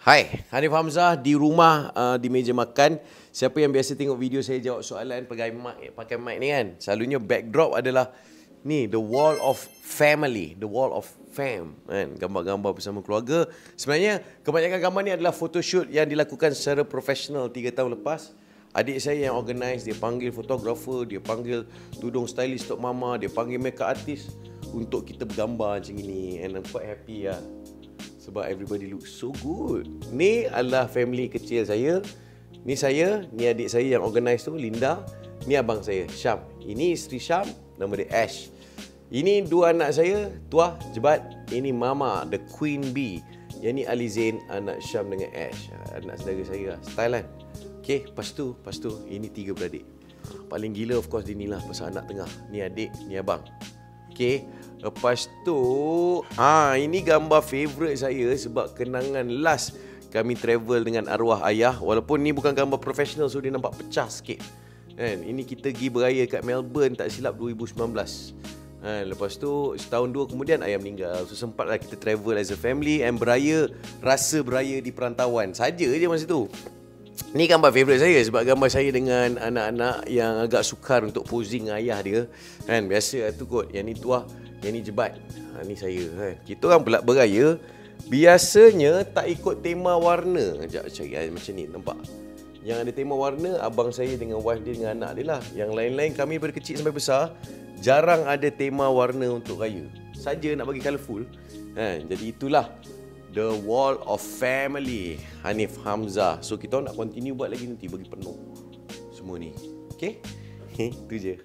Hai, Hanif Hamzah di rumah di meja makan. Siapa yang biasa tengok video saya jawab soalan pakai mic ni kan, selalunya backdrop adalah ni, the wall of family, the wall of fam kan, gambar-gambar bersama keluarga. Sebenarnya kebanyakan gambar ni adalah photoshoot yang dilakukan secara profesional 3 tahun lepas. Adik saya yang organize, dia panggil fotografer, dia panggil tudung stylist Tok Mama, dia panggil makeup artist untuk kita bergambar macam ni, and I'm quite happy lah. Sebab everybody look so good. Ni adalah family kecil saya. Ni saya, ni adik saya yang organize tu, Linda. Ni abang saya, Syam. Ini isteri Syam, nama dia Ash. Ini 2 anak saya, Tuah, Jebat. Ini Mama, the Queen Bee. Yang ni Ali Zain, anak Syam dengan Ash. Anak saudara saya lah, style kan. Okay, lepas tu, ini 3 beradik. Paling gila of course dia ni lah, pasal anak tengah. Ni adik, ni abang. Okay, lepas tu ini gambar favourite saya sebab kenangan last kami travel dengan arwah ayah. Walaupun ni bukan gambar profesional, so dia nampak pecah sikit kan. Ini kita pergi beraya kat Melbourne, tak silap 2019 kan. Lepas tu setahun 2 kemudian ayah meninggal. So sempatlah kita travel as a family and beraya, rasa beraya di perantauan saja je masa tu. Ni gambar favourite saya sebab gambar saya dengan anak-anak yang agak sukar untuk posing dengan ayah dia kan. Biasa tu kot, yang ni Tuah, yang ni Jebat, ni saya kan. Kita orang pula beraya biasanya tak ikut tema warna. Sekejap cari macam ni, nampak? Yang ada tema warna abang saya dengan wife dia dengan anak dia lah. Yang lain-lain kami dari kecil sampai besar jarang ada tema warna untuk raya. Saja nak bagi colourful kan. Jadi itulah the wall of family, Hanif Hamzah. So kita nak continue buat lagi nanti bagi penuh semua ni. Okay? Itu je.